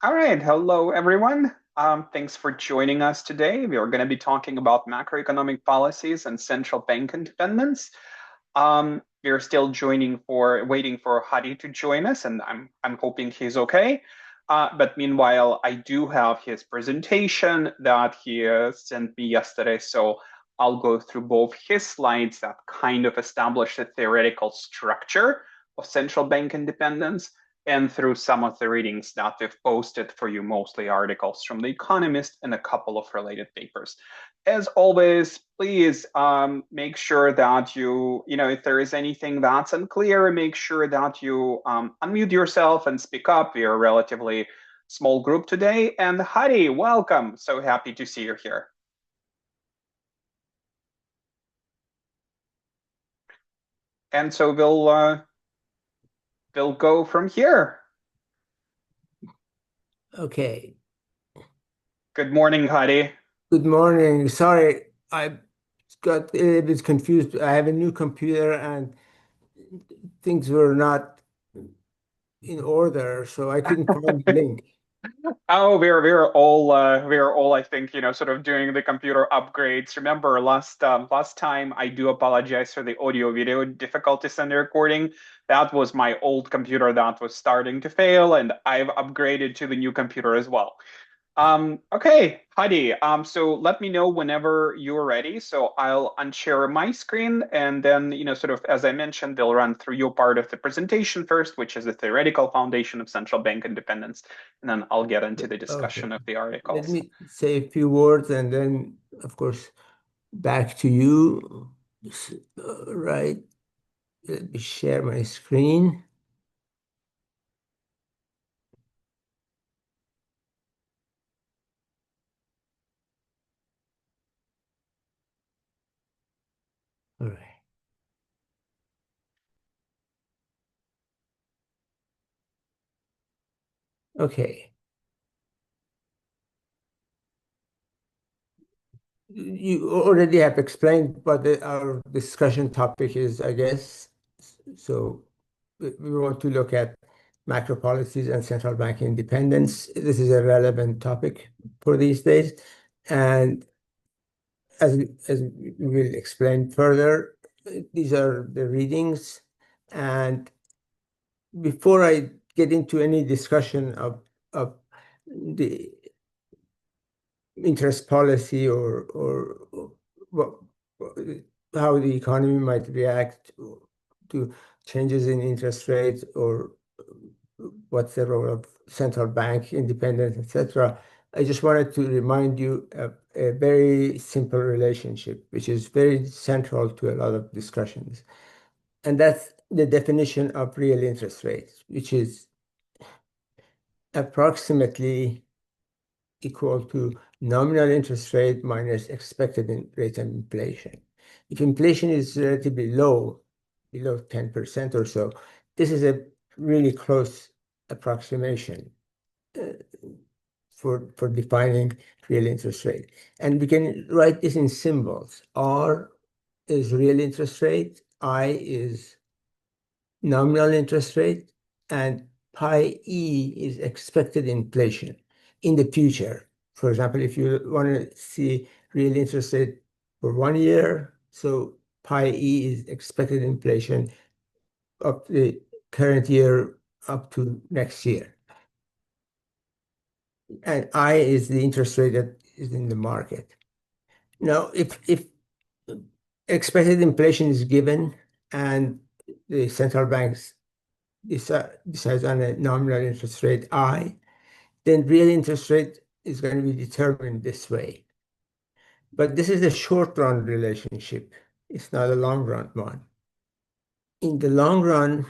All right. Hello, everyone. Thanks for joining us today. We are going to be talking about macroeconomic policies and central bank independence. We're still waiting for Hadi to join us, and I'm hoping he's okay. But meanwhile, I do have his presentation that he sent me yesterday, so I'll go through both his slides that kind of establish the theoretical structure of central bank independence and through some of the readings that we've posted for you, mostly articles from The Economist and a couple of related papers. As always, please make sure that if there is anything that's unclear, make sure that you unmute yourself and speak up. We are a relatively small group today. And Hadi, welcome. So happy to see you here. And so we'll go from here. Okay. Good morning, Hadi. Good morning. Sorry, I got a little bit confused. I have a new computer and things were not in order, so I couldn't find the link. Oh, we're all I think sort of doing the computer upgrades. Remember last time I do apologize for the audio video difficulties in the recording. That was my old computer that was starting to fail, and I've upgraded to the new computer as well. Okay, Heidi. So let me know whenever you're ready. So I'll unshare my screen, and then, sort of as I mentioned, they'll run through your part of the presentation first, which is the theoretical foundation of central bank independence, and then I'll get into the Okay. discussion of the Let articles. me say a few words and then, of course, back to you. Right. Let me share my screen. All right. Okay. You already have explained what our discussion topic is, I guess. So we want to look at macro policies and central bank independence. This is a relevant topic for these days. And as we will explain further, these are the readings. And before I get into any discussion of the interest policy or what, how the economy might react to changes in interest rates or what's the role of central bank independence, etc. I just wanted to remind you of a very simple relationship, which is very central to a lot of discussions. And that's the definition of real interest rates, which is approximately equal to nominal interest rate minus expected rate of inflation. If inflation is relatively low, below 10% or so, this is a really close approximation uh, for defining real interest rate. And we can write this in symbols. R is real interest rate, I is nominal interest rate, and pi e is expected inflation in the future. For example, if you want to see real interest rate for 1 year, so pi e is expected inflation of the current year up to next year. And I is the interest rate that is in the market. Now, if expected inflation is given and the central banks decides on a nominal interest rate I, then real interest rate is going to be determined this way. But this is a short run relationship. It's not a long run one. In the long run,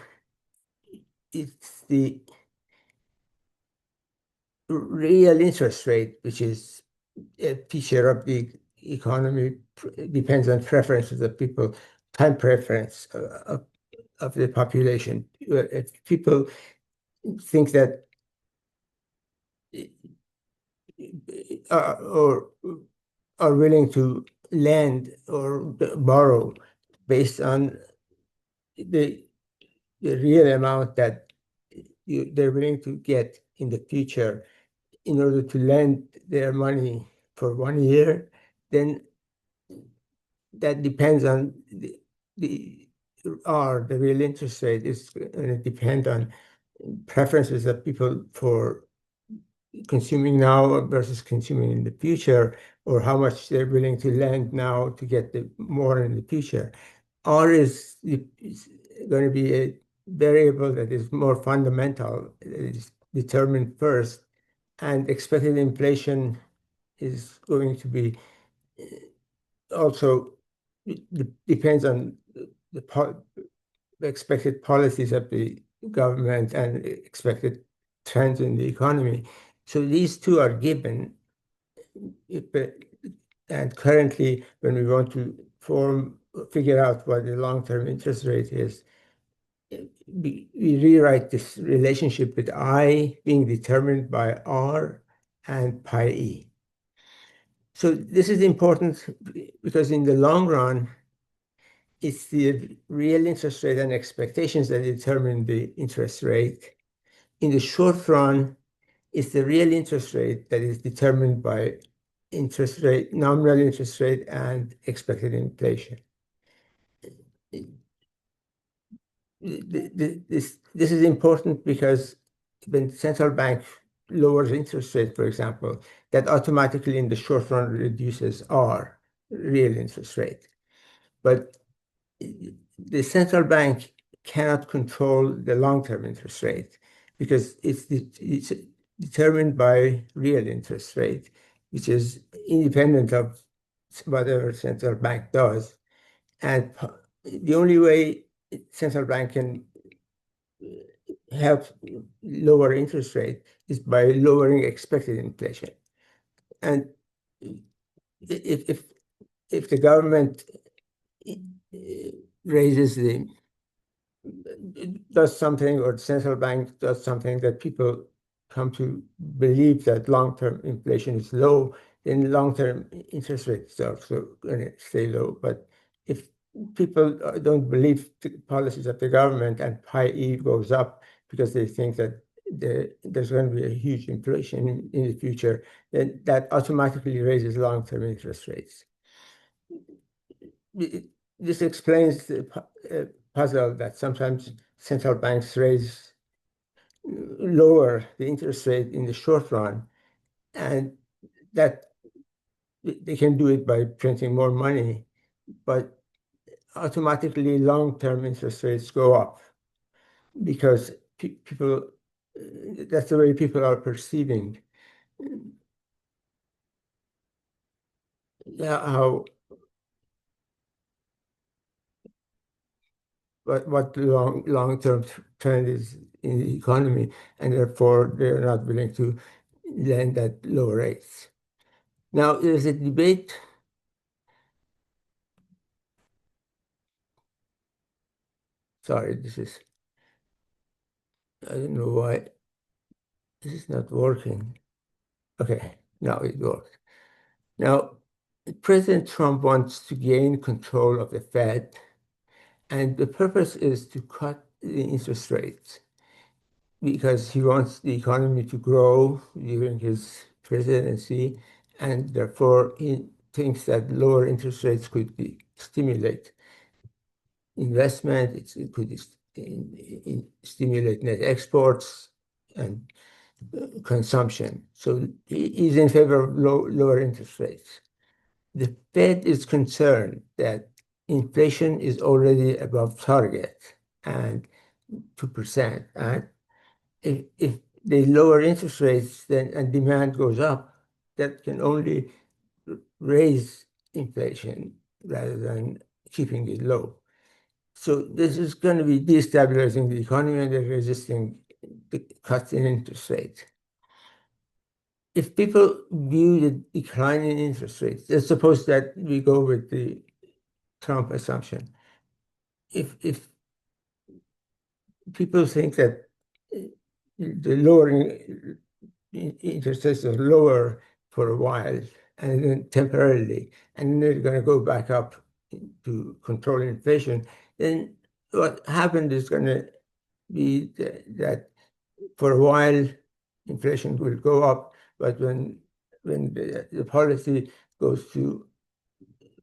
it's the real interest rate, which is a feature of the economy, depends on preferences of people, time preference of the population. If people think that or are willing to lend or borrow based on the, the real amount that they're willing to get in the future, in order to lend their money for 1 year, then that depends on the the real interest rate is going to depend on preferences of people for consuming now versus consuming in the future, or how much they're willing to lend now to get more in the future. R is going to be a variable that is more fundamental, it is determined first, and expected inflation is going to be also depends on the expected policies of the government and expected trends in the economy. So these two are given. And currently, when we want to figure out what the long-term interest rate is, we rewrite this relationship with I being determined by R and pi E. So this is important because in the long run, it's the real interest rate and expectations that determine the interest rate. In the short run, it's the real interest rate that is determined by interest rate, nominal interest rate, and expected inflation. This is important because when central bank lowers interest rate, for example, that automatically in the short run reduces R, real interest rate. But the central bank cannot control the long-term interest rate because it's determined by real interest rate, which is independent of whatever central bank does. And the only way central bank can help lower interest rate is by lowering expected inflation. And if if the government raises the does something, or the central bank does something that people come to believe that long-term inflation is low, then long-term interest rates are also going to stay low. But if people don't believe the policies of the government and pi E goes up because they think that there's going to be a huge inflation in the future, then that automatically raises long-term interest rates. This explains the puzzle that sometimes central banks lower the interest rate in the short run, and that they can do it by printing more money, but automatically long-term interest rates go up because people, that's the way people are perceiving how what the long-term trend is in the economy, and therefore they're not willing to lend at low rates. Now, there's a debate. Sorry, I don't know why this is not working. Okay, now it works. Now, President Trump wants to gain control of the Fed, and the purpose is to cut the interest rates because he wants the economy to grow during his presidency, and therefore he thinks that lower interest rates could stimulate investment, it could stimulate net exports and consumption. So he's in favor of lower interest rates. The Fed is concerned that inflation is already above target and 2%. And if they lower interest rates then and demand goes up, that can only raise inflation rather than keeping it low. So this is going to be destabilizing the economy, and they're resisting the cuts in interest rates. If people view the decline in interest rates, let's suppose that we go with the Trump assumption. If people think that the lowering interest rates are lower for a while and then temporarily, and then they're going to go back up to control inflation, then what happened is going to be that for a while inflation will go up, But when the policy goes to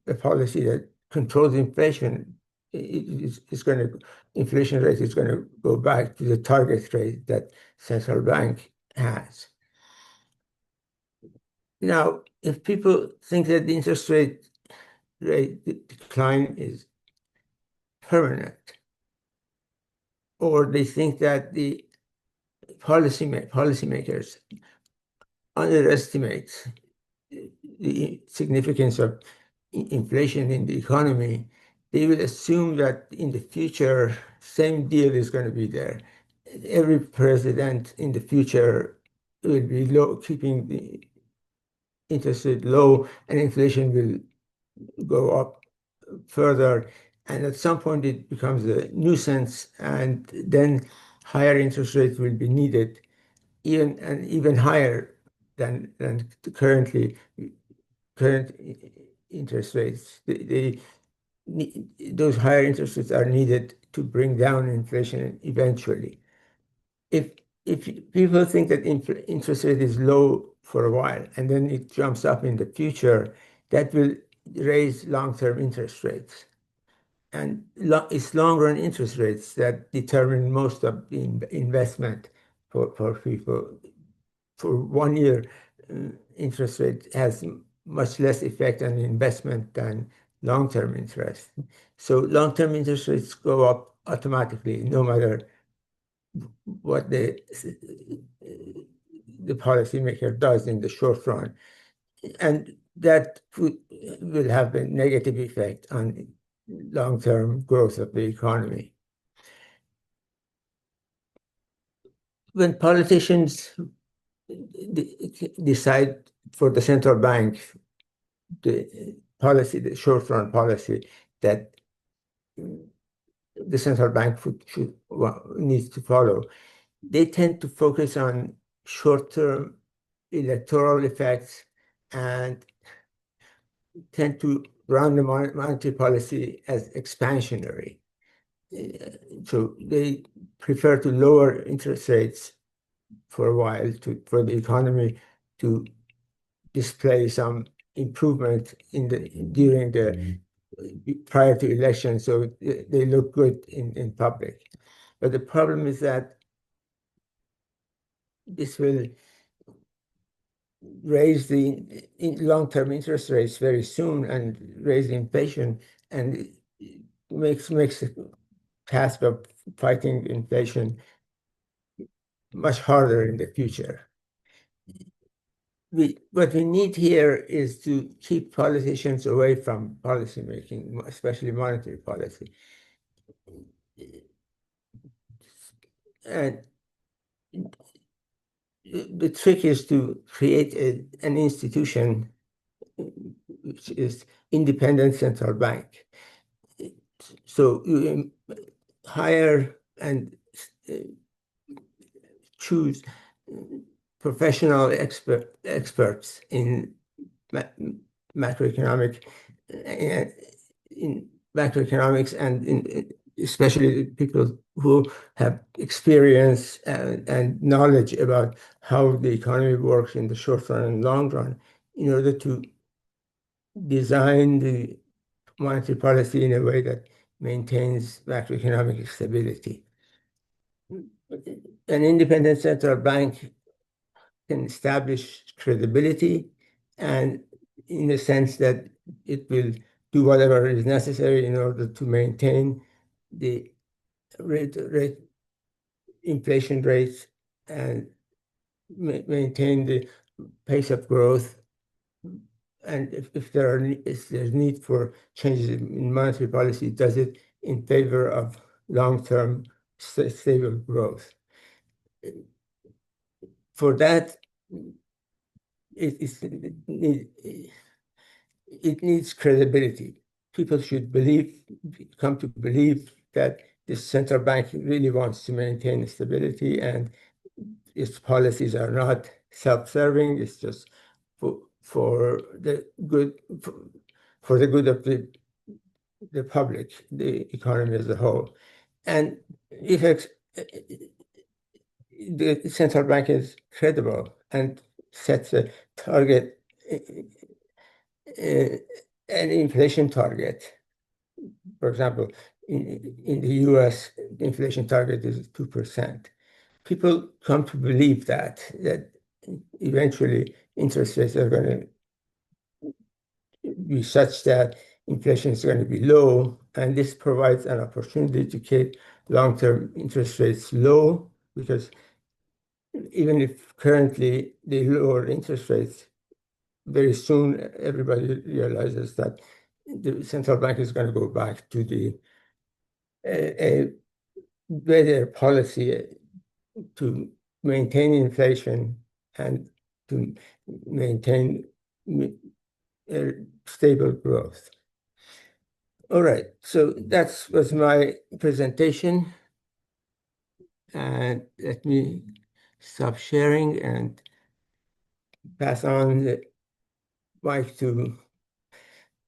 a policy that controls inflation, it's going to inflation rate is going to go back to the target rate that central bank has. Now, if people think that the interest rate decline is permanent, or they think that the policymakers underestimate the significance of inflation in the economy, they will assume that in the future, same deal is going to be there. Every president in the future will be keeping the interest rate low, and inflation will go up further. And at some point, it becomes a nuisance, and then higher interest rates will be needed, even higher than the current interest rates. Those higher interest rates are needed to bring down inflation eventually. If if people think that interest rate is low for a while and then it jumps up in the future, that will raise long-term interest rates. And it's long-run interest rates that determine most of the investment for people. For 1 year, interest rate has much less effect on investment than long-term interest. So long-term interest rates go up automatically, no matter what the policymaker does in the short run. And that will have a negative effect on long-term growth of the economy. When politicians decide for the central bank the short-run policy that the central bank needs to follow, they tend to focus on short-term electoral effects and tend to run the monetary policy as expansionary. So they prefer to lower interest rates for a while for the economy to display some improvement during the prior to election, so they look good in public. But the problem is that this will raise the long-term interest rates very soon and raise inflation, and makes the task of fighting inflation much harder in the future. What we need here is to keep politicians away from policy making, especially monetary policy. And the trick is to create an institution which is independent central bank. So you hire and choose professional experts in macroeconomic in macroeconomics, and especially people who have experience and knowledge about how the economy works in the short run and long run, in order to design the monetary policy in a way that maintains macroeconomic stability. An independent central bank can establish credibility, and in the sense that it will do whatever is necessary in order to maintain the inflation rates and maintain the pace of growth. And if there's need for changes in monetary policy, it does it in favor of long-term stable growth. For that, it needs credibility. People should come to believe that the central bank really wants to maintain stability, and its policies are not self-serving. It's just for the good of the public, the economy as a whole. And if the central bank is credible and sets a target, uh, an inflation target. For example, in the US, the inflation target is 2%. People come to believe that eventually interest rates are going to be such that inflation is going to be low, and this provides an opportunity to keep long-term interest rates low, because even if currently they lower interest rates, very soon everybody realizes that the central bank is going to go back to the a better policy to maintain inflation and to maintain stable growth. All right, so that was my presentation, and let me stop sharing and pass on the mic to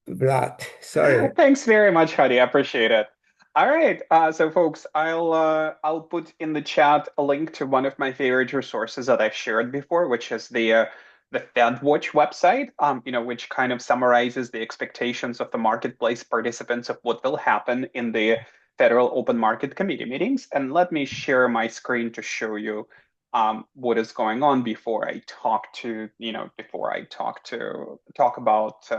Vlad. Sorry. Thanks very much, Hadi. I appreciate it. All right, so folks, I'll put in the chat a link to one of my favorite resources that I've shared before, which is the Fed Watch website. Which kind of summarizes the expectations of the marketplace participants of what will happen in the Federal Open Market Committee meetings. And let me share my screen to show you what is going on before I talk to talk about.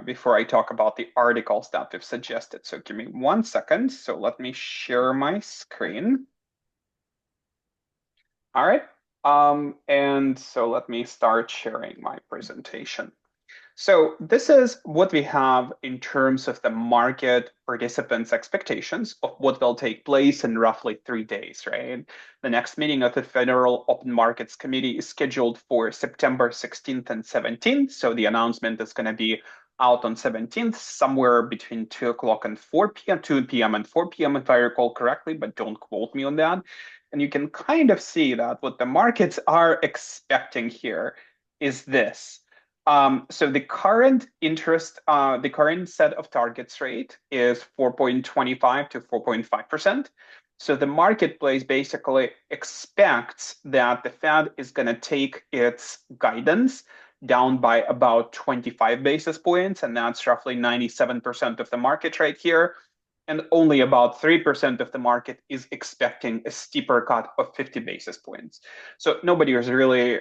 Before I talk about the articles that we've suggested. So give me 1 second. So let me share my screen. All right. And so let me start sharing my presentation. So this is what we have in terms of the market participants' expectations of what will take place in roughly 3 days, right? The next meeting of the Federal Open Markets Committee is scheduled for September 16th and 17th. So the announcement is going to be out on 17th, somewhere between 2 o'clock and 4 p.m., 2 p.m. and 4 p.m., if I recall correctly, but don't quote me on that. And you can kind of see that what the markets are expecting here is this. So the current set of targets rate is 4.25 to 4.5%. So the marketplace basically expects that the Fed is going to take its guidance down by about 25 basis points, and that's roughly 97% of the market right here. And only about 3% of the market is expecting a steeper cut of 50 basis points. So nobody is really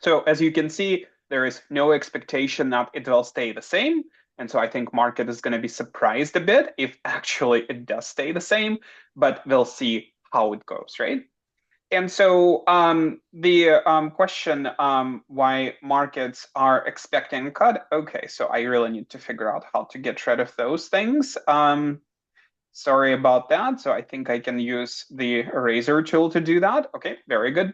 so as you can see, there is no expectation that it will stay the same. And so I think market is going to be surprised a bit if actually it does stay the same, but we'll see how it goes, right? And so the question why markets are expecting a cut. Okay, so I really need to figure out how to get rid of those things. Sorry about that. So I think I can use the eraser tool to do that. Okay, very good.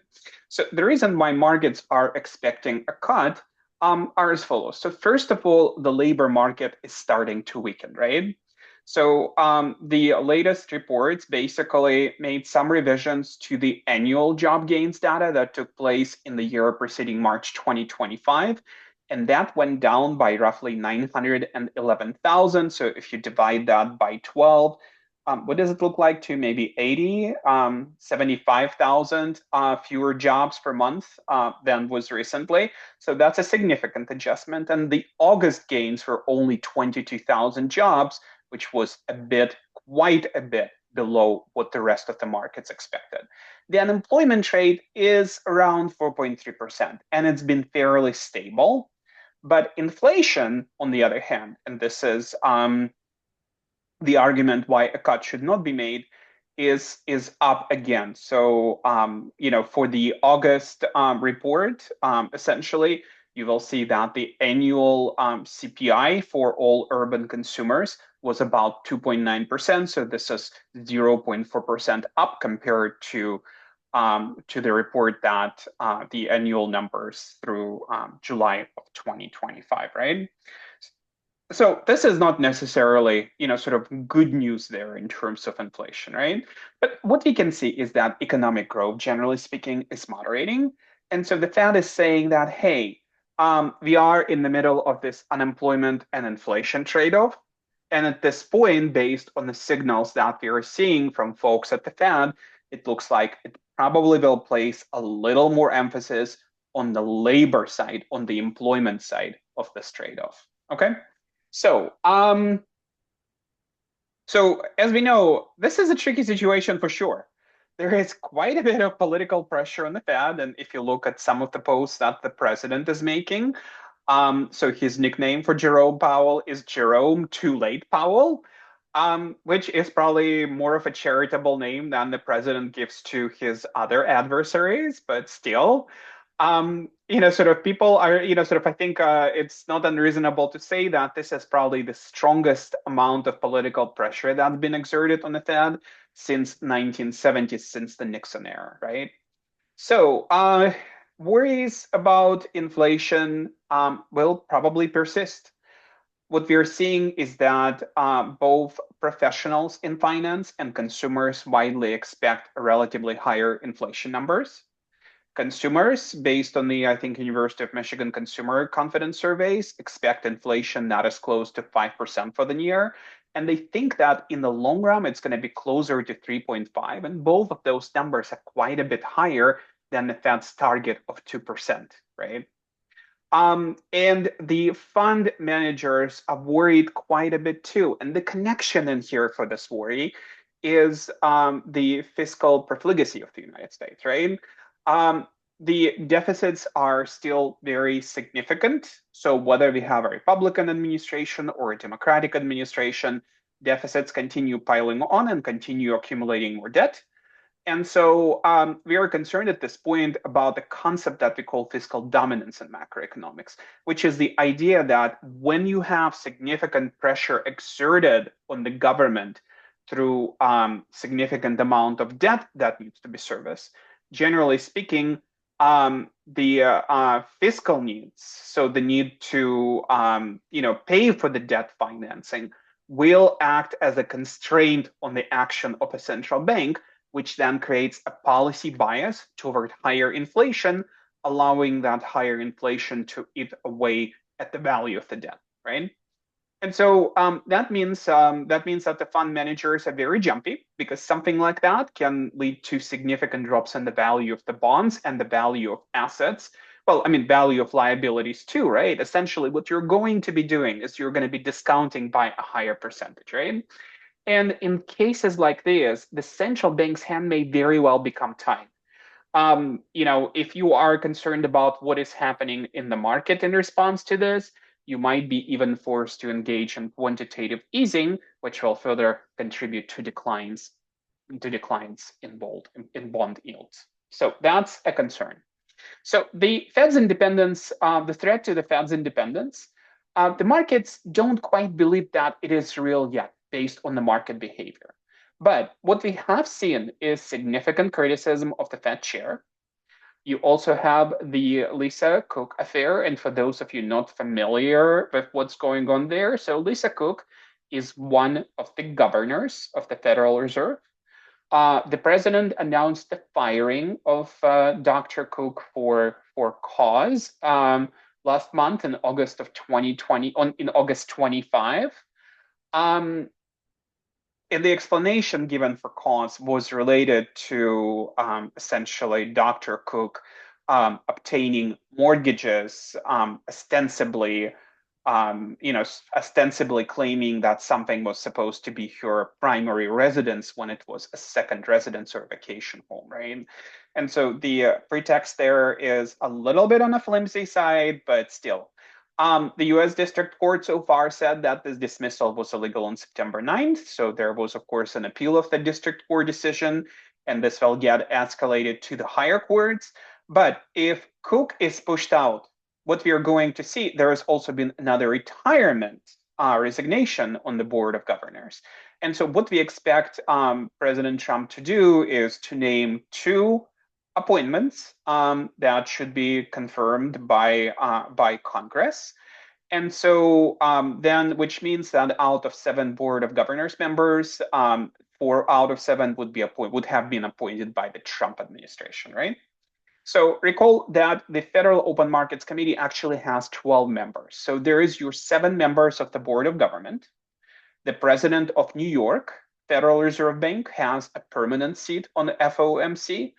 So the reason why markets are expecting a cut are as follows. So first of all, the labor market is starting to weaken, right? So the latest reports basically made some revisions to the annual job gains data that took place in the year preceding March 2025. And that went down by roughly 911,000. So if you divide that by 12, what does it look like to maybe 80, 75,000 fewer jobs per month than was recently? So that's a significant adjustment. And the August gains were only 22,000 jobs, which was quite a bit below what the rest of the markets expected. The unemployment rate is around 4.3%, and it's been fairly stable. But inflation, on the other hand, and this is the argument why a cut should not be made, is up again. So for the August report, essentially you will see that the annual CPI for all urban consumers was about 2.9%. So this is 0.4% up compared to the report that the annual numbers through July of 2025, right? So this is not necessarily, sort of good news there in terms of inflation, right? But what we can see is that economic growth, generally speaking, is moderating. And so the Fed is saying that, hey, we are in the middle of this unemployment and inflation trade-off. And at this point, based on the signals that we are seeing from folks at the Fed, it looks like it probably will place a little more emphasis on the labor side, on the employment side of this trade-off. Okay, so so as we know, this is a tricky situation for sure. There is quite a bit of political pressure on the Fed, and if you look at some of the posts that the president is making, so his nickname for Jerome Powell is Jerome Too Late Powell, which is probably more of a charitable name than the president gives to his other adversaries, but still, sort of people are, sort of, I think it's not unreasonable to say that this is probably the strongest amount of political pressure that's been exerted on the Fed since 1970, since the Nixon era, right? So, worries about inflation will probably persist. What we are seeing is that both professionals in finance and consumers widely expect relatively higher inflation numbers. Consumers, based on the, I think, University of Michigan Consumer Confidence Surveys, expect inflation not as close to 5% for the year. And they think that in the long run, it's going to be closer to 3.5. And both of those numbers are quite a bit higher than the Fed's target of 2%, right? And the fund managers are worried quite a bit too. And the connection in here for this worry is the fiscal profligacy of the United States, right? Um, the deficits are still very significant. So whether we have a Republican administration or a Democratic administration, deficits continue piling on and continue accumulating more debt. And so we are concerned at this point about the concept that we call fiscal dominance in macroeconomics, which is the idea that when you have significant pressure exerted on the government through significant amount of debt that needs to be serviced, generally speaking, the fiscal needs, so the need to pay for the debt financing, will act as a constraint on the action of a central bank, which then creates a policy bias toward higher inflation, allowing that higher inflation to eat away at the value of the debt, right? And so that means that the fund managers are very jumpy because something like that can lead to significant drops in the value of the bonds and the value of assets. Well, I mean, value of liabilities too, right? Essentially, what you're going to be doing is you're going to be discounting by a higher percentage, right? And in cases like this, the central bank's hand may very well become tied. If you are concerned about what is happening in the market in response to this, you might be even forced to engage in quantitative easing, which will further contribute to declines in bond yields. So that's a concern. So the Fed's independence, the threat to the Fed's independence, the markets don't quite believe that it is real yet, based on the market behavior. But what we have seen is significant criticism of the Fed chair. You also have the Lisa Cook affair. And for those of you not familiar with what's going on there, so Lisa Cook is one of the governors of the Federal Reserve. The president announced the firing of Dr. Cook for cause last month in August of 2020, in August 25. And the explanation given for cause was related to essentially Dr. Cook obtaining mortgages, ostensibly claiming that something was supposed to be her primary residence when it was a second residence or vacation home, right? And so the pretext there is a little bit on the flimsy side, but still. The US District Court so far said that this dismissal was illegal on September 9th. So there was, of course, an appeal of the District Court decision, and this will get escalated to the higher courts. But if Cook is pushed out, what we are going to see, there has also been another resignation on the Board of Governors. And so what we expect President Trump to do is to name two appointments that should be confirmed by Congress. And so then, which means that out of 7 Board of Governors members, 4 out of 7 would have been appointed by the Trump administration, right? So recall that the Federal Open Markets Committee actually has 12 members. So there is your 7 members of the Board of Government, the president of New York, Federal Reserve Bank has a permanent seat on the FOMC,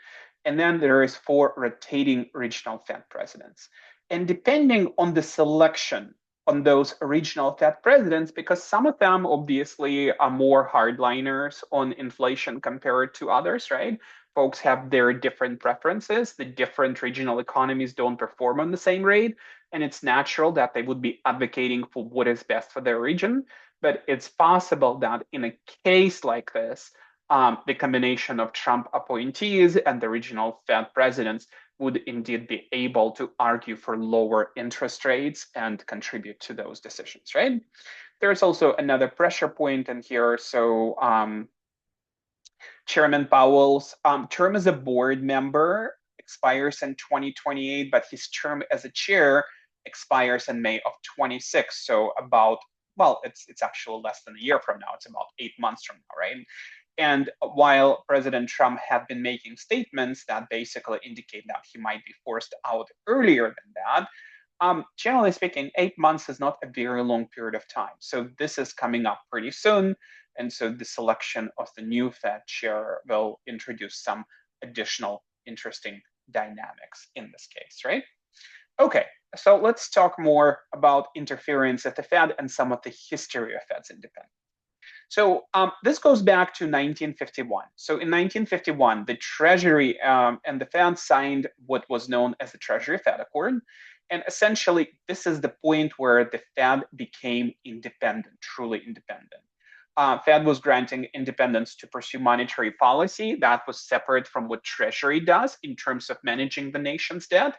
and then there is 4 rotating regional Fed presidents. And depending on the selection on those regional Fed presidents, because some of them obviously are more hardliners on inflation compared to others, right? Folks have their different preferences. The different regional economies don't perform on the same rate, and it's natural that they would be advocating for what is best for their region. But it's possible that in a case like this, the combination of Trump appointees and the regional Fed presidents would indeed be able to argue for lower interest rates and contribute to those decisions, right? There's also another pressure point in here. So Chairman Powell's term as a board member expires in 2028, but his term as a chair expires in May of 26. So about, well, it's actually less than a year from now. It's about 8 months from now, right? And while President Trump had been making statements that basically indicate that he might be forced out earlier than that, generally speaking, 8 months is not a very long period of time. So this is coming up pretty soon. And so the selection of the new Fed chair will introduce some additional interesting dynamics in this case, right? Okay, so let's talk more about interference at the Fed and some of the history of Fed's independence. So this goes back to 1951. So in 1951, the Treasury and the Fed signed what was known as the Treasury-Fed Accord. And essentially, this is the point where the Fed became independent, truly independent. Fed was granting independence to pursue monetary policy that was separate from what Treasury does in terms of managing the nation's debt.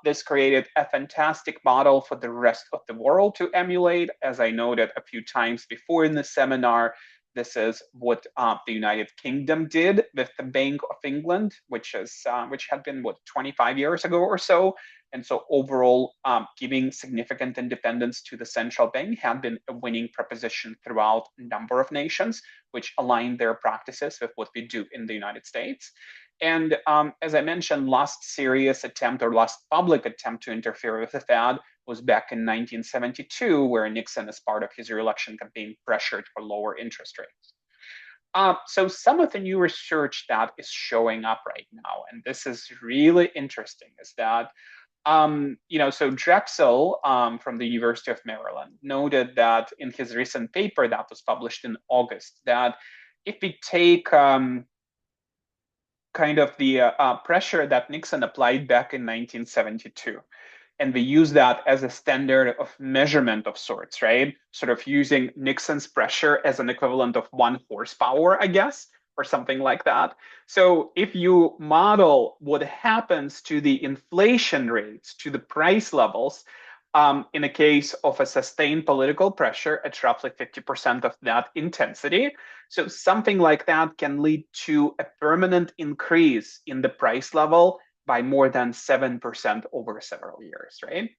This created a fantastic model for the rest of the world to emulate. As I noted a few times before in the seminar, this is what the United Kingdom did with the Bank of England, which had been 25 years ago or so. And so overall, giving significant independence to the central bank had been a winning proposition throughout a number of nations, which aligned their practices with what we do in the United States. And as I mentioned, last serious attempt or last public attempt to interfere with the Fed was back in 1972, where Nixon, as part of his reelection campaign, pressured for lower interest rates. So some of the new research that is showing up right now, and this is really interesting, is that so Drexel from the University of Maryland noted that in his recent paper that was published in August, that if we take kind of the pressure that Nixon applied back in 1972. And we use that as a standard of measurement of sorts, right? Sort of using Nixon's pressure as an equivalent of 1 horsepower, I guess, or something like that. So if you model what happens to the inflation rates, to the price levels, in a case of a sustained political pressure at roughly 50% of that intensity. So something like that can lead to a permanent increase in the price level by more than 7% over several years, right?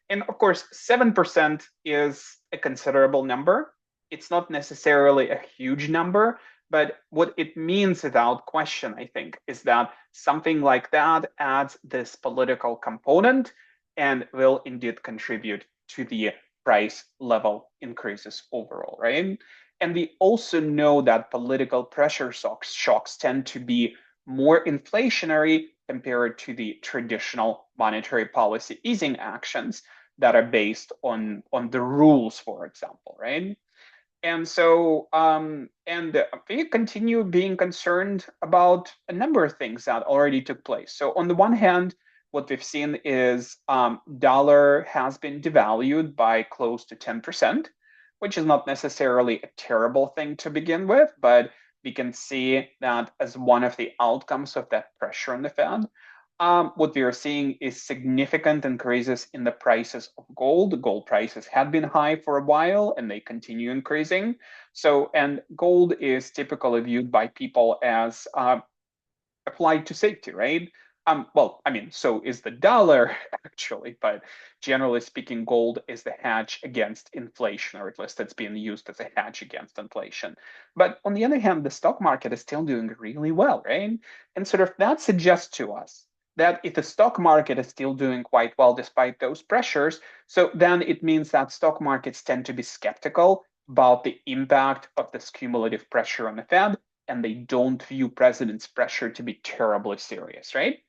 And of course, 7% is a considerable number. It's not necessarily a huge number, but what it means without question, I think, is that something like that adds this political component and will indeed contribute to the price level increases overall, right? And we also know that political pressure shocks tend to be more inflationary compared to the traditional monetary policy easing actions that are based on the rules, for example, right? And so, we continue being concerned about a number of things that already took place. So on the one hand, what we've seen is dollar has been devalued by close to 10%, which is not necessarily a terrible thing to begin with, but we can see that as one of the outcomes of that pressure on the Fed. What we are seeing is significant increases in the prices of gold. Gold prices had been high for a while and they continue increasing. So, and gold is typically viewed by people as applied to safety, right? Well, I mean, so is the dollar actually, but generally speaking, gold is the hedge against inflation, or at least it's being used as a hedge against inflation. But on the other hand, the stock market is still doing really well, right? And sort of that suggests to us that if the stock market is still doing quite well despite those pressures, so then it means that stock markets tend to be skeptical about the impact of this cumulative pressure on the Fed, and they don't view president's pressure to be terribly serious, right?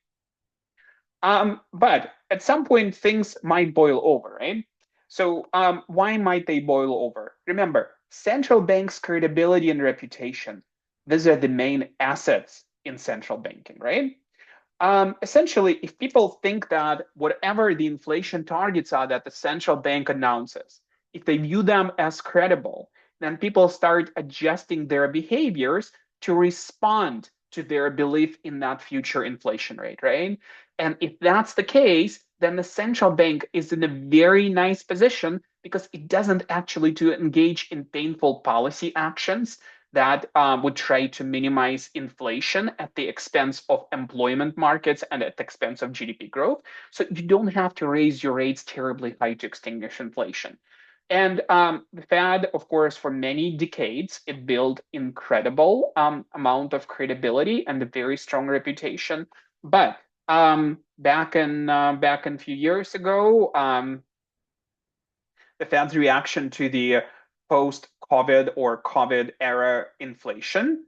But at some point, things might boil over, right? So, why might they boil over? Remember, central banks' credibility and reputation, these are the main assets in central banking, right? Essentially, if people think that whatever the inflation targets are that the central bank announces, if they view them as credible, then people start adjusting their behaviors to respond to their belief in that future inflation rate, right? And if that's the case, then the central bank is in a very nice position because it doesn't actually to engage in painful policy actions that would try to minimize inflation at the expense of employment markets and at the expense of GDP growth. So you don't have to raise your rates terribly high to extinguish inflation. And the Fed, of course, for many decades, it built incredible amount of credibility and a very strong reputation. But back in a few years ago, the Fed's reaction to the post-COVID or COVID era inflation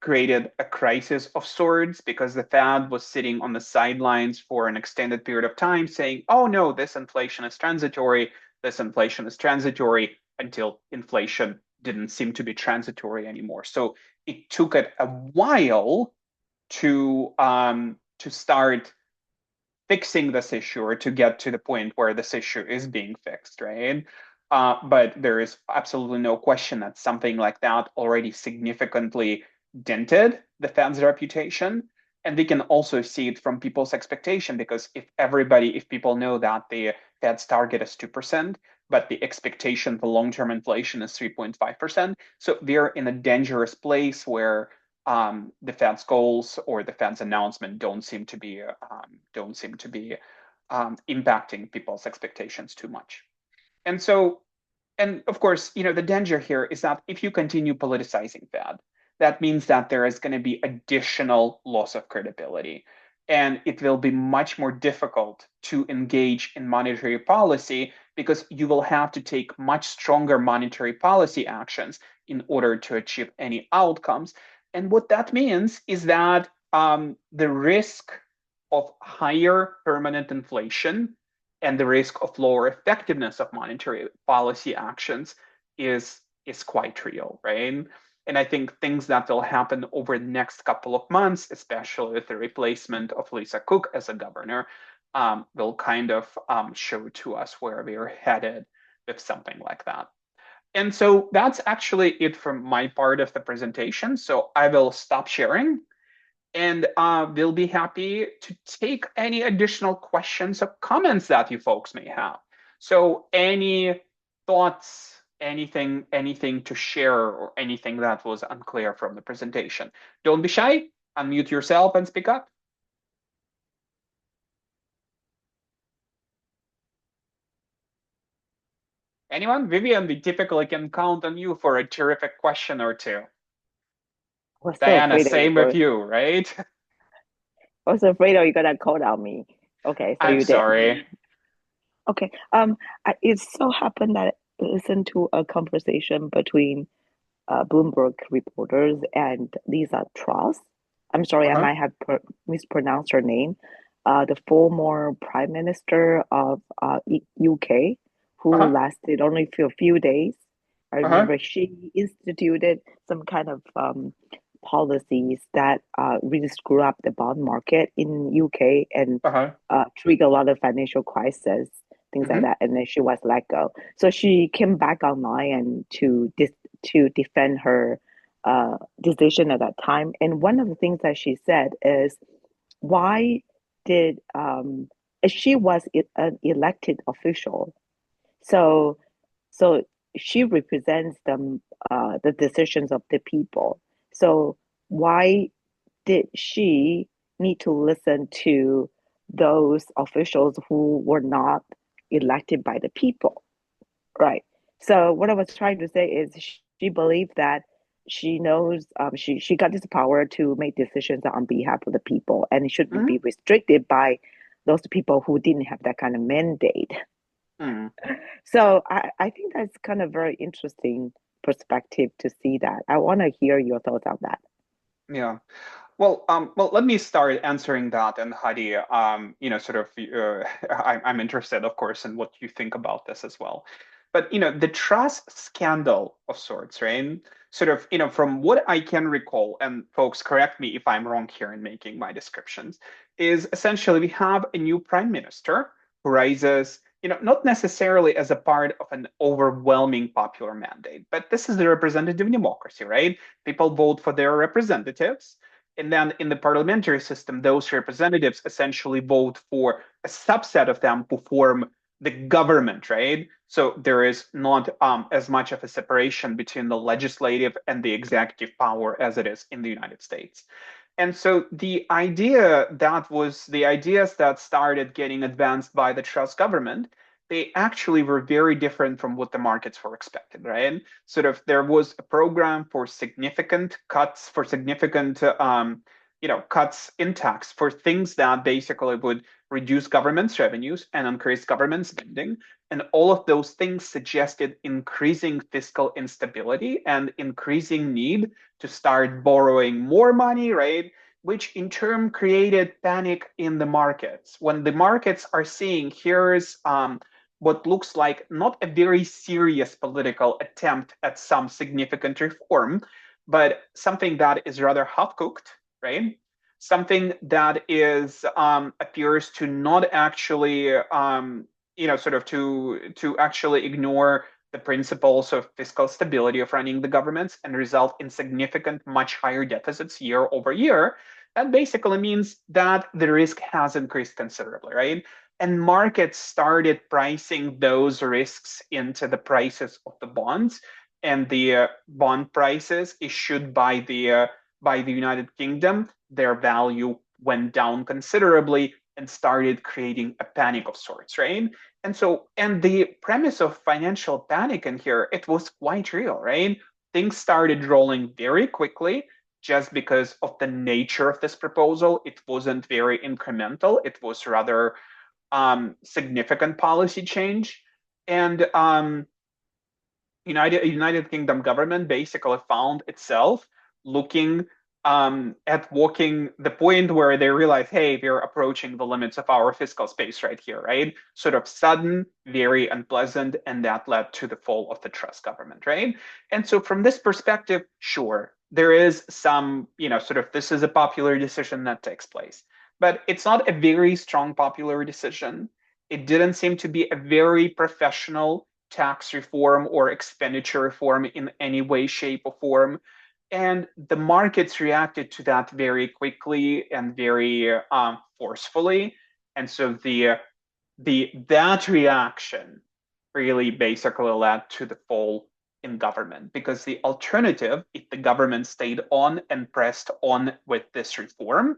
created a crisis of sorts because the Fed was sitting on the sidelines for an extended period of time saying, oh no, this inflation is transitory, until inflation didn't seem to be transitory anymore. So it took it a while to start fixing this issue or to get to the point where this issue is being fixed, right? But there is absolutely no question that something like that already significantly dented the Fed's reputation. And we can also see it from people's expectation because if people know that the Fed's target is 2%, but the expectation for long-term inflation is 3.5%, so they're in a dangerous place where the Fed's goals or the Fed's announcement don't seem to be impacting people's expectations too much. And so, and of course, the danger here is that if you continue politicizing Fed, that means that there is going to be additional loss of credibility. And it will be much more difficult to engage in monetary policy because you will have to take much stronger monetary policy actions in order to achieve any outcomes. And what that means is that the risk of higher permanent inflation and the risk of lower effectiveness of monetary policy actions is quite real, right? And I think things that will happen over the next couple of months, especially with the replacement of Lisa Cook as a governor, will kind of show to us where we're headed with something like that. And so that's actually it from my part of the presentation. So I will stop sharing and we'll be happy to take any additional questions or comments that you folks may have. So any thoughts, anything to share or anything that was unclear from the presentation. Don't be shy, unmute yourself and speak up. Anyone? Vivian, we typically can count on you for a terrific question or two. Was so Diana, afraid that same with you, right? I was afraid that you're gonna call out me. Okay, so I'm you did. sorry. Okay. It so happened that I listened to a conversation between Bloomberg reporters and Lisa Truss. I'm sorry, I Uh-huh, might have mispronounced her name. The former Prime Minister of UK, who uh-huh, lasted only for a few days. I uh-huh, remember she instituted some kind of policies that really screw up the bond market in UK and uh-huh. trigger a lot of financial crisis, things like Mm-hmm, that. And then she was let go. So she came back online and to defend her decision at that time. And one of the things that she said is, why did she was an elected official, so so she represents the decisions of the people. So why did she need to listen to those officials who were not elected by the people? Right. So what I was trying to say is she believed that she knows she got this power to make decisions on behalf of the people, and it shouldn't mm-hmm, be restricted by those people who didn't have that kind of mandate. mm-hmm. So I think that's kind of very interesting perspective to see that. I want to hear your thoughts on that. Yeah. Well, let me start answering that, and Heidi, I'm interested, of course, in what you think about this as well. But the trust scandal of sorts, right? From what I can recall, and folks, correct me if I'm wrong here in making my descriptions, is essentially we have a new prime minister who rises, not necessarily as a part of an overwhelming popular mandate, but this is the representative democracy, right? People vote for their representatives. And then in the parliamentary system, those representatives essentially vote for a subset of them who form the government, right? So there is not as much of a separation between the legislative and the executive power as it is in the United States. And so the ideas that started getting advanced by the Truss government, they actually were very different from what the markets were expected, right? There was a program for significant cuts, for significant cuts in tax for things that basically would reduce government's revenues and increase government spending. And all of those things suggested increasing fiscal instability and increasing need to start borrowing more money, right? Which in turn created panic in the markets. When the markets are seeing here's what looks like not a very serious political attempt at some significant reform, but something that is rather half cooked, right? Something that is appears to not actually to actually ignore the principles of fiscal stability of running the governments and result in significant, much higher deficits year over year. That basically means that the risk has increased considerably, right? And markets started pricing those risks into the prices of the bonds, and the bond prices issued by the United Kingdom, their value went down considerably and started creating a panic of sorts, right? And the premise of financial panic in here, it was quite real, right? Things started rolling very quickly just because of the nature of this proposal. It wasn't very incremental. It was rather significant policy change. And United Kingdom government basically found itself looking at walking the point where they realize, hey, we're approaching the limits of our fiscal space right here, right? Sort of sudden, very unpleasant, and that led to the fall of the Truss government, right? And so from this perspective, sure, there is some, this is a popular decision that takes place, but it's not a very strong popular decision. It didn't seem to be a very professional tax reform or expenditure reform in any way, shape, or form. And the markets reacted to that very quickly and very forcefully. And so that reaction really basically led to the fall in government, because the alternative, if the government stayed on and pressed on with this reform,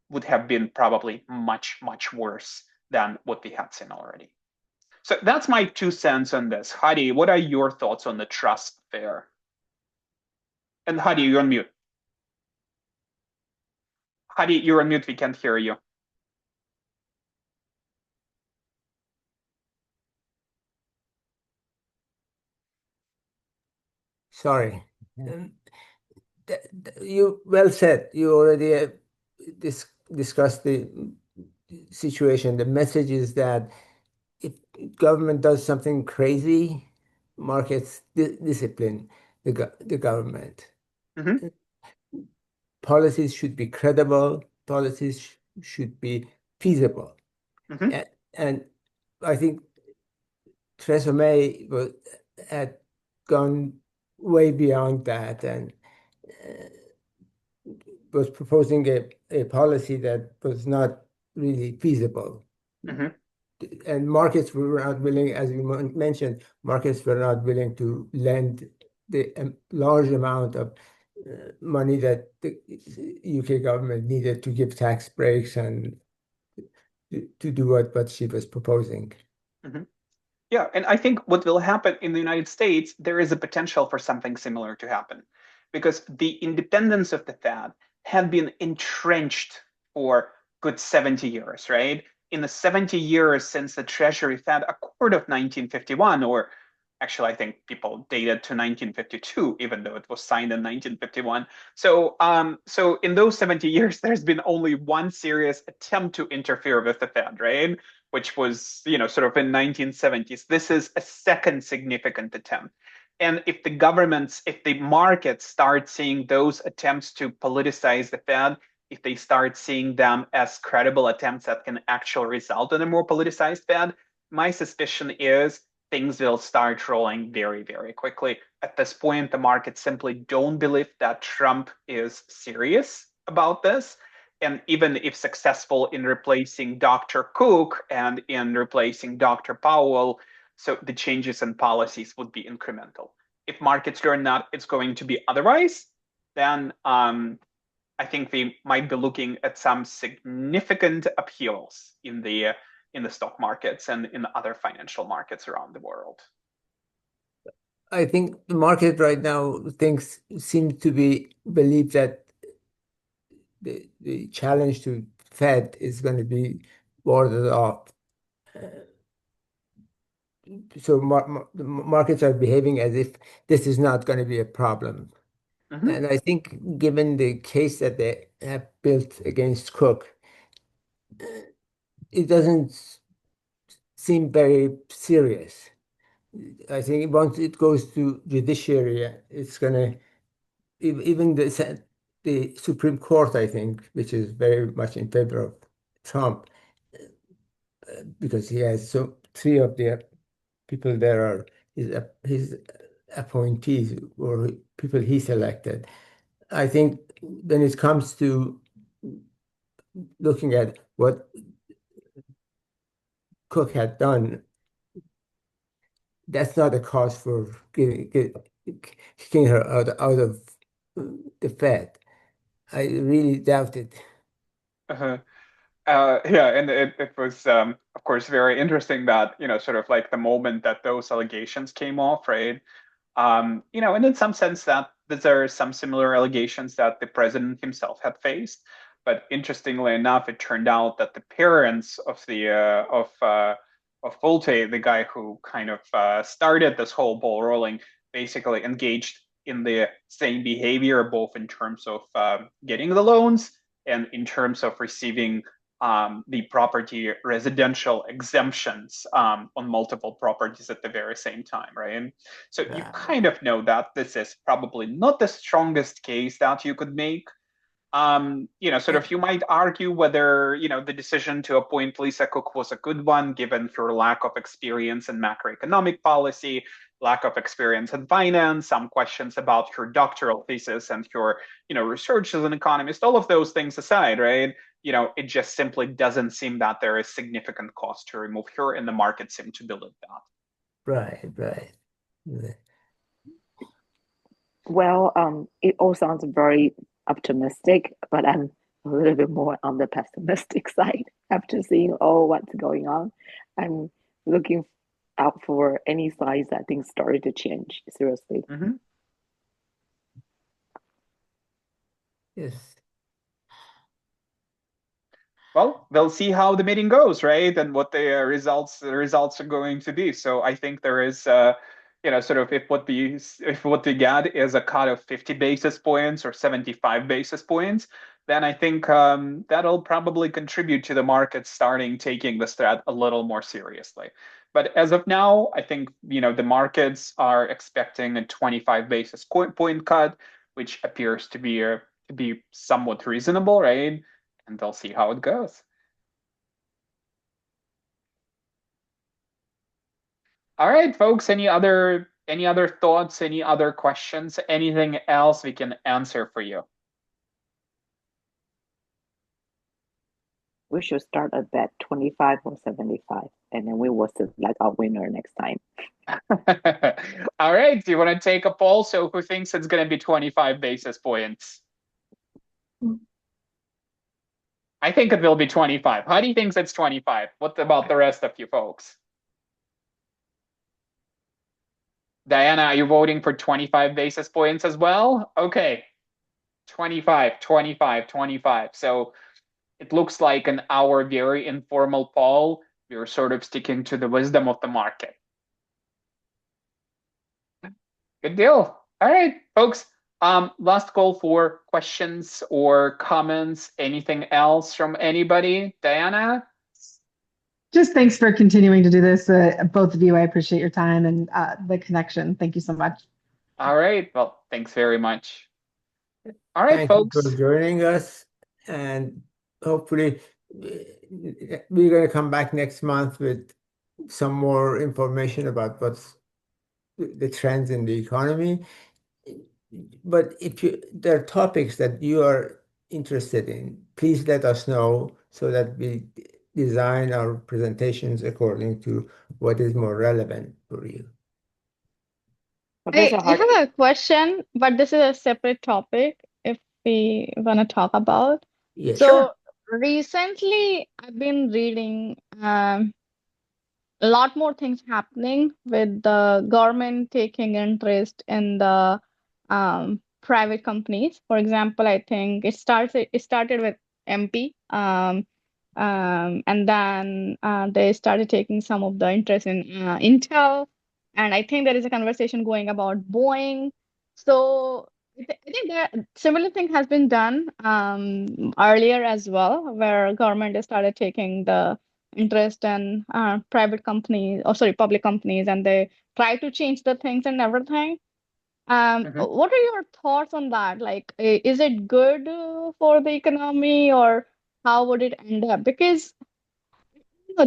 would have been probably much, much worse than what we had seen already. So that's my 2 cents on this. Heidi, what are your thoughts on the trust there? And Heidi, you're on mute. Heidi, you're on mute. We can't hear you. Sorry. You well said. You already discussed the situation. The message is that if government does something crazy, markets discipline the government. Mm-hmm. Policies should be credible. Policies should be feasible. Mm-hmm. And I think Theresa May had gone way beyond that and was proposing a policy that was not really feasible. Mm-hmm. And markets were not willing, as you mentioned, markets were not willing to lend the large amount of money that the UK government needed to give tax breaks and to do what she was proposing. Mm-hmm. Yeah, and I think what will happen in the United States, there is a potential for something similar to happen, because the independence of the Fed had been entrenched for good 70 years, right? In the 70 years since the Treasury Fed Accord of 1951, or Actually, I think people dated to 1952, even though it was signed in 1951. So in those 70 years, there's been only one serious attempt to interfere with the Fed, right? Which was, sort of in 1970s. This is a second significant attempt. And if the markets start seeing those attempts to politicize the Fed, if they start seeing them as credible attempts that can actually result in a more politicized Fed, my suspicion is things will start rolling very, very quickly. At this point, the markets simply don't believe that Trump is serious about this. And even if successful in replacing Dr. Cook and in replacing Dr. Powell, so the changes in policies would be incremental. If markets learn that it's going to be otherwise, then I think we might be looking at some significant upheavals in the stock markets and in other financial markets around the world. I think the market right now things seem to be believe that the challenge to Fed is going to be warded off. So the markets are behaving as if this is not going to be a problem. Mm-hmm. And I think given the case that they have built against Cook, it doesn't seem very serious. I think once it goes to judiciary, it's going to even the Supreme Court, I think, which is very much in favor of Trump, because he has so three of the people there are his appointees or people he selected. I think when it comes to looking at what Cook had done, that's not a cause for kicking her out of the Fed. I really doubt it. Uh-huh. Yeah, and it was, of course, very interesting that, sort of like the moment that those allegations came off, right? And in some sense that there are some similar allegations that the president himself had faced. But interestingly enough, it turned out that the parents of the of Volte, the guy who kind of started this whole ball rolling, basically engaged in the same behavior, both in terms of getting the loans and in terms of receiving the property residential exemptions on multiple properties at the very same time, right? So you Right. kind of know that this is probably not the strongest case that you could make. Sort of you might argue whether, the decision to appoint Lisa Cook was a good one, given her lack of experience in macroeconomic policy, lack of experience in finance, some questions about her doctoral thesis and her, research as an economist, all of those things aside, right? It just simply doesn't seem that there is significant cost to remove her, and the market seem to believe that. Right, right. Well, it all sounds very optimistic, but I'm a little bit more on the pessimistic side after seeing all what's going on. I'm looking out for any signs that things started to change. Seriously. Mm-hmm. Yes. Well, they'll see how the meeting goes, right? And what the results are going to be. So I think there is, sort of if what we get is a cut of 50 basis points or 75 basis points, then I think that'll probably contribute to the market starting taking this threat a little more seriously. But as of now, I think the markets are expecting a 25 basis point cut, which appears to be somewhat reasonable, right? And they'll see how it goes. All right, folks, any other thoughts, any other questions, anything else we can answer for you? We should start a bet 25 or 75, and then we will select our winner next time. All right, do you want to take a poll? So who thinks it's going to be 25 basis points? I think it will be 25. How do you think it's 25? What about the rest of you folks? Diana, are you voting for 25 basis points as well? Okay. 25, 25, 25. So it looks like in our very informal poll, we're sort of sticking to the wisdom of the market. Good deal. All right, folks. Last call for questions or comments. Anything else from anybody? Diana? Just thanks for continuing to do this, both of you. I appreciate your time and the connection. Thank you so much. All right. Well, thanks very much. All right, Thank you for folks. joining us, and hopefully we're going to come back next month with some more information about what's the trends in the economy. But if there are topics that you are interested in, please let us know so that we design our presentations according to what is more relevant for you. Professor I Hart, have a question, but this is a separate topic if we want to talk about. Yes. Sure. So recently, I've been reading a lot more things happening with the government taking interest in the private companies. For example, I think it started with MP, and then they started taking some of the interest in Intel, and I think there is a conversation going about Boeing. So I think that similar thing has been done earlier as well, where government has started taking the interest in private companies, or sorry, public companies, and they try to change the things and everything. Mhm. What are your thoughts on that? Like, is it good for the economy, or how would it end up? Because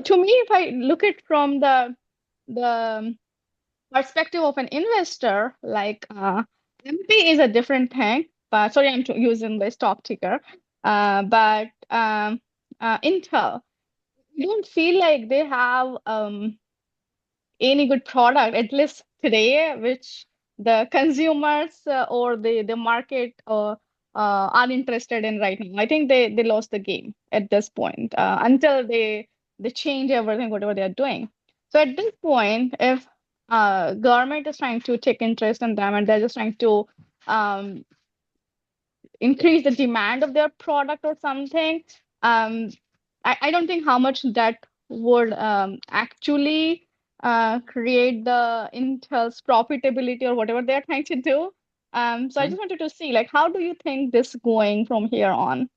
to me, if I look at from the perspective of an investor, like MP is a different thing. But sorry, I'm using the stock ticker. But Intel, I don't feel like they have any good product, at least today, which the consumers or the market are interested in right now. I think they lost the game at this point until they change everything, whatever they are doing. So at this point, if government is trying to take interest in them and they're just trying to um, increase the demand of their product or something, um, I don't think how much that would actually create the Intel's profitability or whatever they're trying to do. So I Mhm. just wanted to see, like, how do you think this going from here on?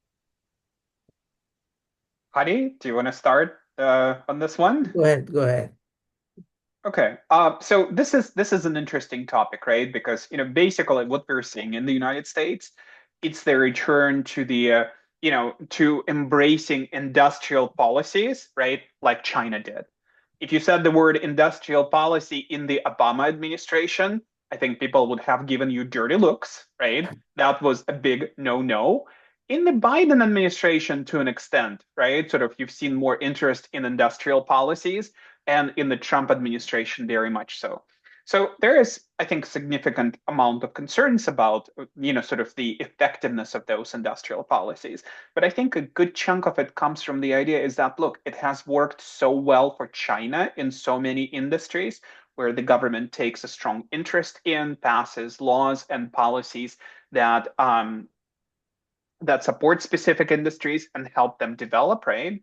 Hadi, do you want to start on this one? Go ahead. Go ahead. Okay. So this is an interesting topic, right? Because basically what we're seeing in the United States, it's the return to the to embracing industrial policies, right? Like China did. If you said the word industrial policy in the Obama administration, I think people would have given you dirty looks, right? That was a big no-no. In the Biden administration, to an extent, right? Sort of you've seen more interest in industrial policies, and in the Trump administration, very much so. So there is, I think, significant amount of concerns about, sort of the effectiveness of those industrial policies. But I think a good chunk of it comes from the idea is that, look, it has worked so well for China in so many industries where the government takes a strong interest in, passes laws and policies that that support specific industries and help them develop, right?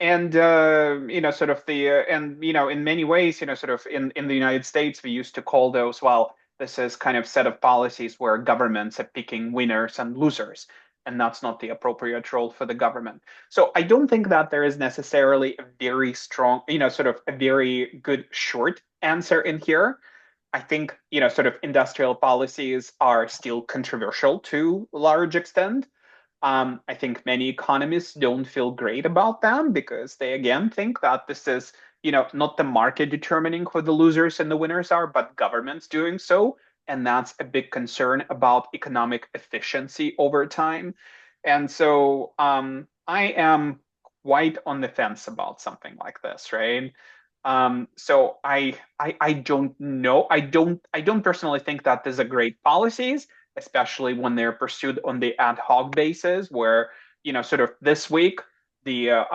And sort of and in many ways, sort of in the United States, we used to call those, well, this is kind of set of policies where governments are picking winners and losers, and that's not the appropriate role for the government. So I don't think that there is necessarily a very strong, sort of a very good short answer in here. I think, sort of industrial policies are still controversial to a large extent. I think many economists don't feel great about them because they again think that this is, not the market determining who the losers and the winners are, but governments doing so. And that's a big concern about economic efficiency over time. And so I am quite on the fence about something like this, right? So I don't know. I don't personally think that these are great policies, especially when they're pursued on the ad hoc basis, where sort of this week the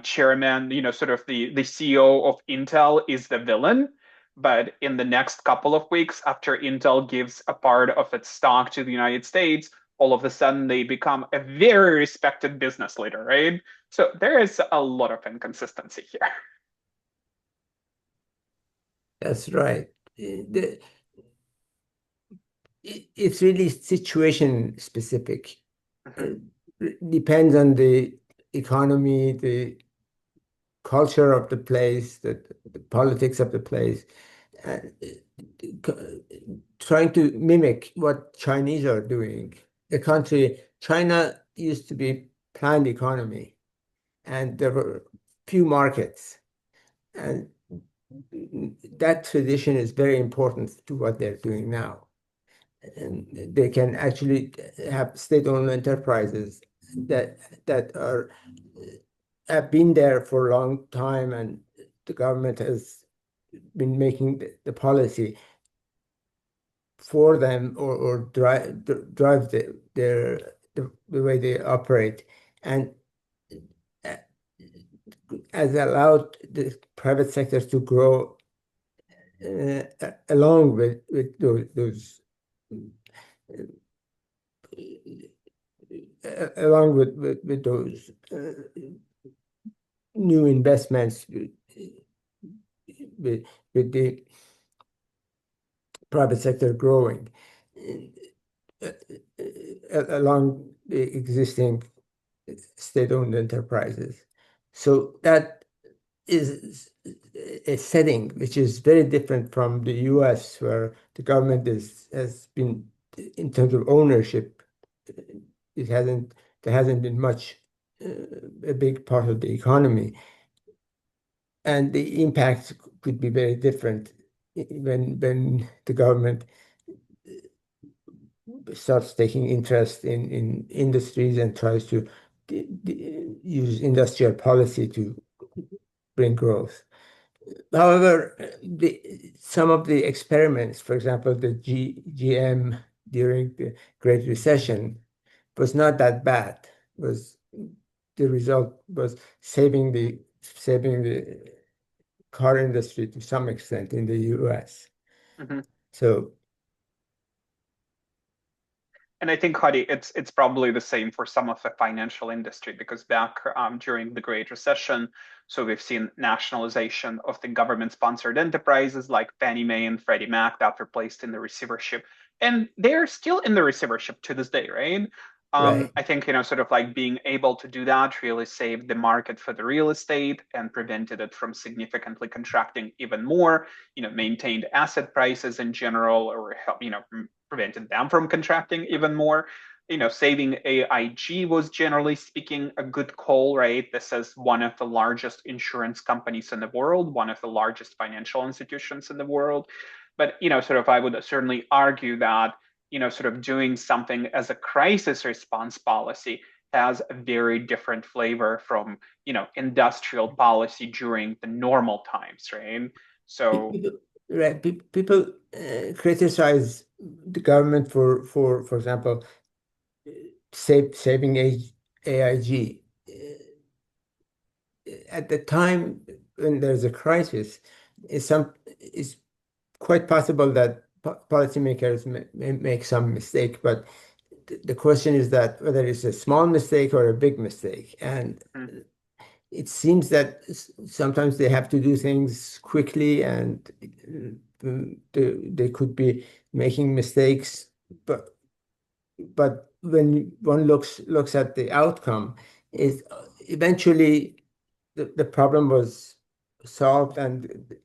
chairman, sort of the CEO of Intel is the villain, but in the next couple of weeks, after Intel gives a part of its stock to the United States, all of a sudden they become a very respected business leader, right? So there is a lot of inconsistency here. That's right. it's really situation specific. Mhm. It depends on the economy, the culture of the place, the politics of the place. Uh, Trying to mimic what Chinese are doing. The country, China used to be planned economy, and there were few markets, and that tradition is very important to what they're doing now. And they can actually have state-owned enterprises that are have been there for a long time, and the government has been making the policy for them, or drive the way they operate, and uh, has allowed the private sectors to grow along with those along with those new investments, with the private sector growing along the existing state-owned enterprises. So that is a setting which is very different from the US, where the government has been, in terms of ownership, it hasn't there hasn't been much a big part of the economy, and the impact could be very different when the government starts taking interest in industries and tries to use industrial policy to bring growth. However, some of the experiments, for example, the GM during the Great Recession, was not that bad. Was The result was saving the car industry to some extent in the US. Mhm. So And I think, Hadi, it's probably the same for some of the financial industry, because back during the Great Recession, so we've seen nationalization of the government-sponsored enterprises like Fannie Mae and Freddie Mac that were placed in the receivership, and they're still in the receivership to this day, right? right. I think, sort of like being able to do that really saved the market for the real estate and prevented it from significantly contracting even more. Maintained asset prices in general, or help, prevented them from contracting even more. Saving AIG was, generally speaking, a good call, right? This is one of the largest insurance companies in the world, one of the largest financial institutions in the world. But, sort of, I would certainly argue that, sort of doing something as a crisis response policy has a very different flavor from, industrial policy during the normal times, right? So, People, right, people criticize the government for example, saving AIG. At the time when there's a crisis, it's quite possible that policymakers may make some mistake, but the question is that whether it's a small mistake or a big mistake. And mm, it seems that sometimes they have to do things quickly, and they could be making mistakes, but when one looks at the outcome, is eventually the problem was solved, and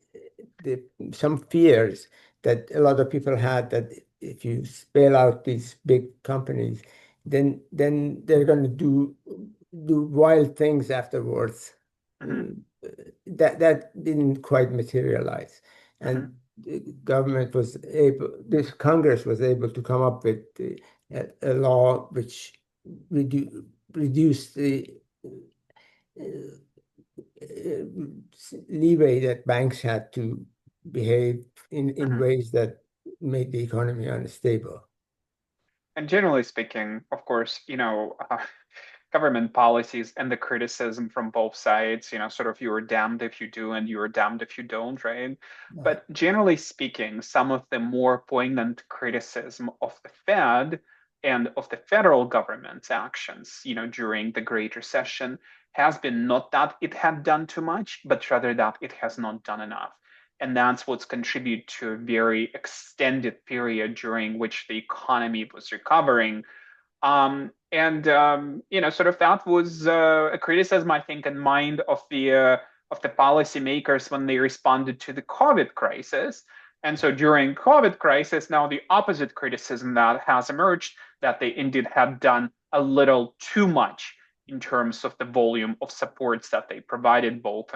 the some fears that a lot of people had, that if you bail out these big companies, then they're going to do wild things afterwards. mhm, Mm, that didn't quite materialize, mhm. and the government was able, this Congress was able to come up with a law which reduced the leeway that banks had to behave in Mhm. ways that made the economy unstable. And generally speaking, of course, government policies and the criticism from both sides, sort of you're damned if you do and you're damned if you don't, right? Right. But generally speaking, some of the more poignant criticism of the Fed and of the federal government's actions, during the Great Recession has been not that it had done too much, but rather that it has not done enough. and that's what's contributed to a very extended period during which the economy was recovering. Sort of that was a criticism, I think, in mind of the policymakers when they responded to the COVID crisis. And so during COVID crisis, now the opposite criticism that has emerged, that they indeed had done a little too much in terms of the volume of supports that they provided, both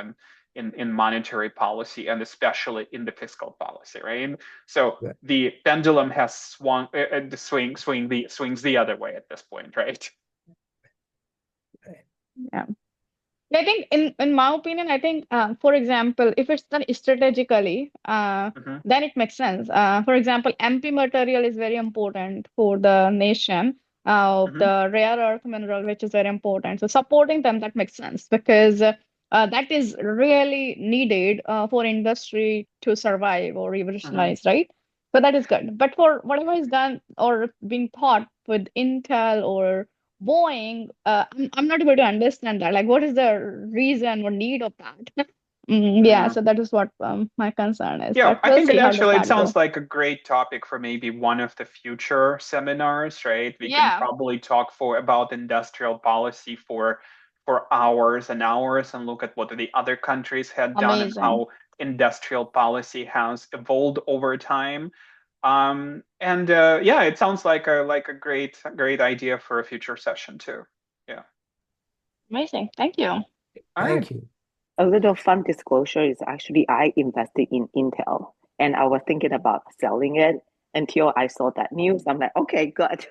in monetary policy and especially in the fiscal policy, right? So Yeah. the pendulum has swung, swings the other way at this point, right? Yeah. I think in my opinion, I think for example, if it's done strategically, then it makes sense. For example, MP material is very important for the nation. The rare earth mineral, which is very important. So supporting them, that makes sense, because that is really needed for industry to survive or revolutionize, right? So that is good. But for whatever is done or being thought with Intel or Boeing, I'm not able to understand that. Like, what is the reason or need of that? Yeah, so that is what my concern is. Yeah, But I we'll think see how does it that sounds go. like a great topic for maybe one of the future seminars, right? We can Yeah, probably talk about industrial policy for hours and hours and look at what the other countries had done and amazing. how industrial policy has evolved over time. Yeah, it sounds like a great idea for a future session too. Yeah. Amazing. Thank you. All right. Thank you. A little fun disclosure is actually I invested in Intel and I was thinking about selling it until I saw that news. I'm like, okay, good.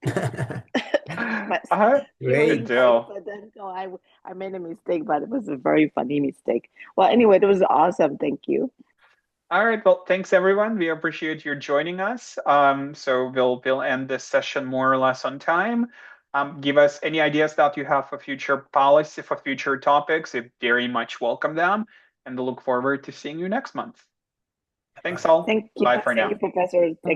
But Good Great. deal. so I made a mistake, but it was a very funny mistake. Well, anyway, it was awesome. Thank you. All right. Well, thanks everyone. We appreciate you joining us. So we'll end this session more or less on time. Give us any ideas that you have for future policy, for future topics. We very much welcome them, and we'll look forward to seeing you next month. Thanks all. Thank you. Bye for Thank now. you, Professor.